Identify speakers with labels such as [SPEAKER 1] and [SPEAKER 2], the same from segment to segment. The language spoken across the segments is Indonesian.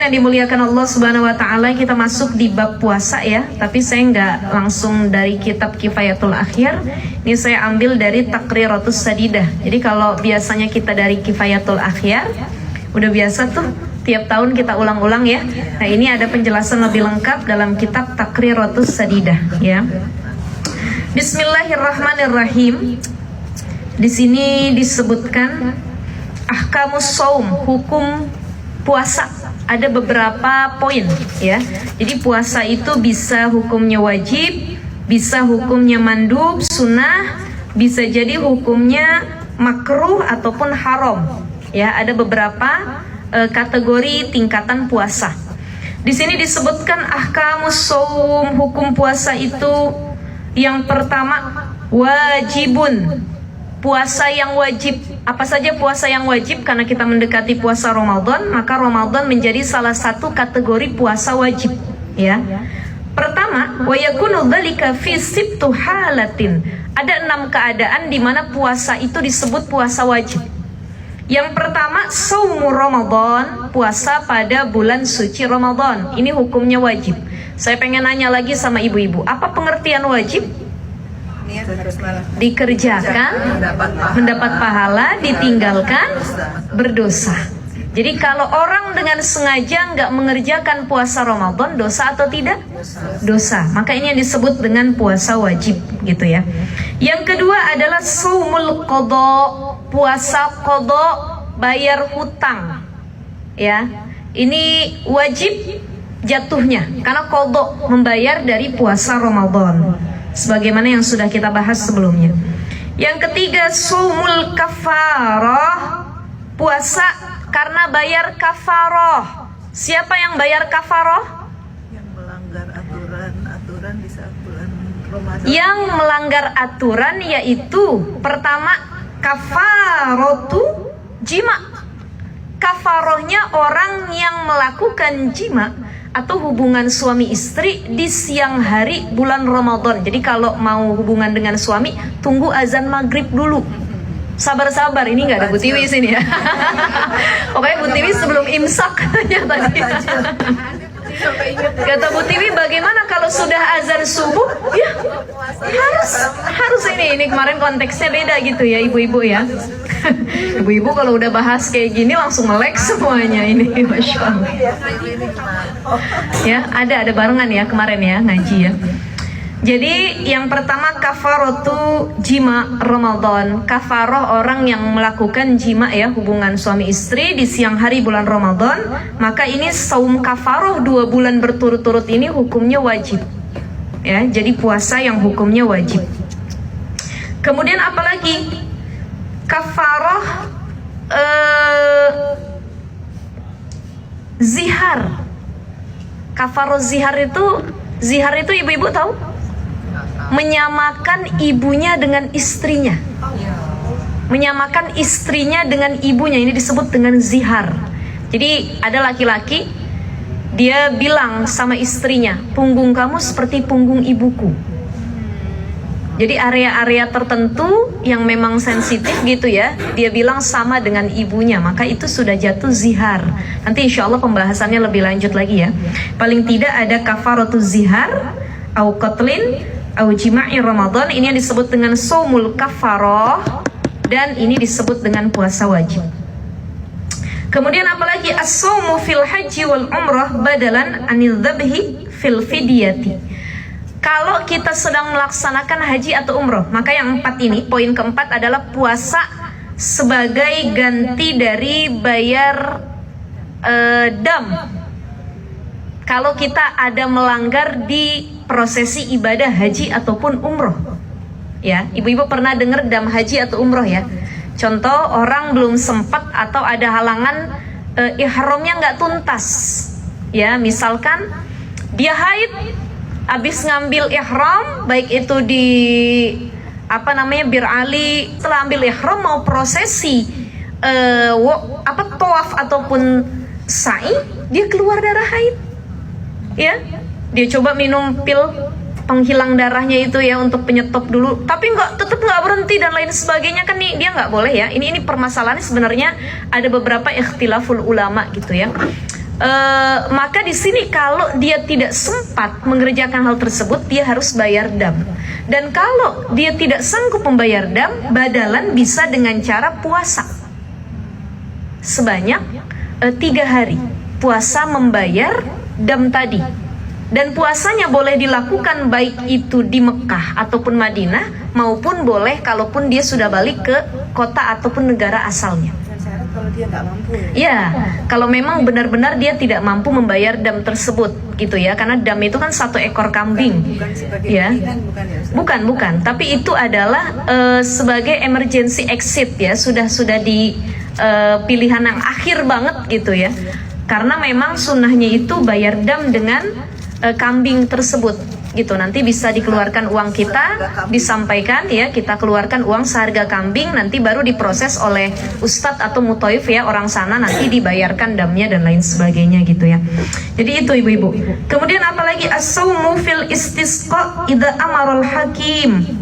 [SPEAKER 1] Yang dimuliakan Allah Subhanahu wa taala, kita masuk di bab puasa ya. Tapi saya nggak langsung dari kitab Kifayatul Akhyar. Ini saya ambil dari Taqriratus Sadidah. Jadi kalau biasanya kita dari Kifayatul Akhyar, udah biasa tuh tiap tahun kita ulang-ulang ya. Nah, ini ada penjelasan lebih lengkap dalam kitab Taqriratus Sadidah ya. Bismillahirrahmanirrahim. Di sini disebutkan ahkamus shaum, hukum puasa. Ada beberapa poin ya. Jadi puasa itu bisa hukumnya wajib, bisa hukumnya mandub, sunnah, bisa jadi hukumnya makruh ataupun haram. Ya, ada beberapa kategori tingkatan puasa. Di sini disebutkan ahkamus shaum, hukum puasa itu yang pertama wajibun. Puasa yang wajib. Apa saja puasa yang wajib? Karena kita mendekati puasa Ramadan, maka Ramadan menjadi salah satu kategori puasa wajib ya. Pertama, wa yakunu dzalika fi sittu halatin. Ada 6 keadaan di mana puasa itu disebut puasa wajib. Yang pertama, shaumu Ramadan, puasa pada bulan suci Ramadan. Ini hukumnya wajib. Saya pengen nanya lagi sama ibu-ibu, apa pengertian wajib? Dikerjakan, mendapat pahala, ditinggalkan, berdosa. Jadi kalau orang dengan sengaja nggak mengerjakan puasa Ramadan, dosa atau tidak? Dosa. Maka ini yang disebut dengan puasa wajib gitu ya. Yang kedua adalah shaumul qadha, puasa qadha, bayar hutang. Ya. Ini wajib jatuhnya karena qadha membayar dari puasa Ramadan. Sebagaimana yang sudah kita bahas sebelumnya. Yang ketiga, shaumul kafarah, puasa karena bayar kafarah. Siapa yang bayar kafarah?
[SPEAKER 2] Yang melanggar aturan di saat bulan Ramadan.
[SPEAKER 1] Yang melanggar aturan yaitu pertama kafaratu jima. Kafarohnya orang yang melakukan jima atau hubungan suami istri di siang hari bulan Ramadan. Jadi kalau mau hubungan dengan suami, tunggu azan maghrib dulu. Sabar-sabar, ini nggak ada Bu Tiwi sini ya. Pokoknya Bu Tiwi sebelum imsak katanya tadi. Kata Bu Tiwi, bagaimana kalau sudah azan subuh? Ya harus ini kemarin konteksnya beda gitu ya ibu-ibu ya. Ibu-ibu kalau udah bahas kayak gini langsung melek semuanya ini, Masya Allah. Ya, ada barengan ya kemarin ya ngaji ya. Jadi yang pertama kafaratu jima Ramadan. Kafaroh orang yang melakukan jima ya, hubungan suami istri di siang hari bulan Ramadan. Maka ini saum kafaroh 2 bulan berturut-turut ini hukumnya wajib. Ya, jadi puasa yang hukumnya wajib. Kemudian apalagi? Kafaroh zihar. Kafaroh zihar itu ibu-ibu tahu? Menyamakan ibunya dengan istrinya. Menyamakan istrinya dengan ibunya, ini disebut dengan zihar. Jadi ada laki-laki, dia bilang sama istrinya, punggung kamu seperti punggung ibuku. Jadi area-area tertentu yang memang sensitif gitu ya, dia bilang sama dengan ibunya, maka itu sudah jatuh zihar. Nanti insya Allah pembahasannya lebih lanjut lagi ya. Paling tidak ada kafaratu zihar, au qatlin, au jima'i Ramadan. Ini yang disebut dengan shaumul kafarah, dan ini disebut dengan puasa wajib. Kemudian apalagi as-shaumu fil haji wal umrah badalan anil dzabhi fil fidyati. Kalau kita sedang melaksanakan haji atau umroh, maka yang 4 ini, poin keempat adalah puasa sebagai ganti dari bayar dam. Kalau kita ada melanggar di prosesi ibadah haji ataupun umroh, ya, ibu-ibu pernah dengar dam haji atau umroh ya? Contoh orang belum sempat atau ada halangan ihramnya nggak tuntas, ya, misalkan dia haid. Habis ngambil ihram, baik itu di Bir Ali, setelah ambil ihram mau prosesi tawaf ataupun sa'i, dia keluar darah haid. Ya, dia coba minum pil penghilang darahnya itu ya untuk penyetop dulu, tapi tetap nggak berhenti dan lain sebagainya, kan nih dia nggak boleh ya. Ini permasalahannya sebenarnya ada beberapa ikhtilaful ulama gitu ya. Maka di sini kalau dia tidak sempat mengerjakan hal tersebut, dia harus bayar dam. Dan kalau dia tidak sanggup membayar dam, badalan bisa dengan cara puasa sebanyak 3 hari. Puasa membayar dam tadi. Dan puasanya boleh dilakukan baik itu di Mekah ataupun Madinah, maupun boleh kalaupun dia sudah balik ke kota ataupun negara asalnya.
[SPEAKER 2] Syarat kalau dia nggak mampu ya?
[SPEAKER 1] Ya, kalau memang benar-benar dia tidak mampu membayar dam tersebut, gitu ya. Karena dam itu kan 1 ekor kambing.
[SPEAKER 2] Bukan sebagai
[SPEAKER 1] Ya.
[SPEAKER 2] pilihan, bukan ya Ustaz?
[SPEAKER 1] Bukan. Tapi itu adalah sebagai emergency exit ya, sudah di pilihan yang akhir banget gitu ya. Karena memang sunnahnya itu bayar dam dengan kambing tersebut gitu. Nanti bisa dikeluarkan uang kita, disampaikan ya, kita keluarkan uang seharga kambing, nanti baru diproses oleh ustadz atau muthaif ya, orang sana, nanti dibayarkan damnya dan lain sebagainya gitu ya. Jadi itu ibu-ibu. Kemudian apalagi as-saumu fil istisqa idza amaral hakim.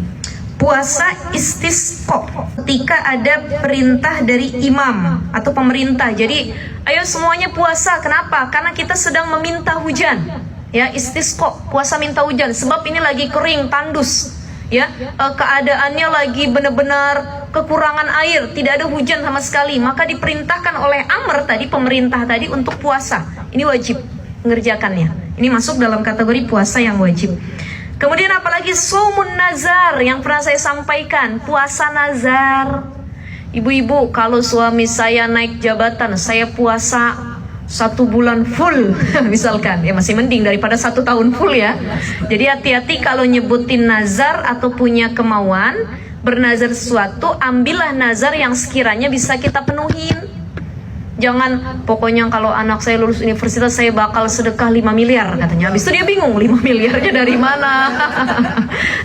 [SPEAKER 1] Puasa istisqa ketika ada perintah dari imam atau pemerintah. Jadi ayo semuanya puasa. Kenapa? Karena kita sedang meminta hujan. Ya, istisqa, puasa minta hujan. Sebab ini lagi kering, tandus. Ya, keadaannya lagi benar-benar kekurangan air, tidak ada hujan sama sekali. Maka diperintahkan oleh Amr tadi, pemerintah tadi, untuk puasa. Ini wajib mengerjakannya. Ini masuk dalam kategori puasa yang wajib. Kemudian apalagi saumun nazar yang pernah saya sampaikan, puasa nazar. Ibu-ibu, kalau suami saya naik jabatan, saya puasa 1 bulan full misalkan, ya masih mending daripada 1 tahun full ya. Jadi hati-hati kalau nyebutin nazar atau punya kemauan bernazar sesuatu, ambillah nazar yang sekiranya bisa kita penuhin. Jangan pokoknya kalau anak saya lulus universitas saya bakal sedekah 5 miliar katanya. Habis itu dia bingung 5 miliarnya dari mana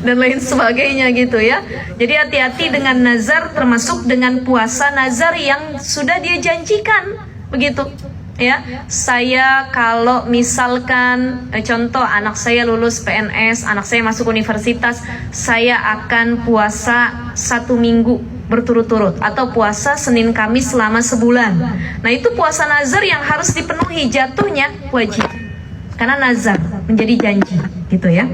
[SPEAKER 1] dan lain sebagainya gitu ya. Jadi hati-hati dengan nazar, termasuk dengan puasa nazar yang sudah dia janjikan begitu. Ya, saya kalau misalkan contoh anak saya lulus PNS, anak saya masuk universitas, saya akan puasa 1 minggu berturut-turut atau puasa Senin Kamis selama sebulan. Nah, itu puasa nazar yang harus dipenuhi, jatuhnya wajib. Karena nazar menjadi janji, gitu ya.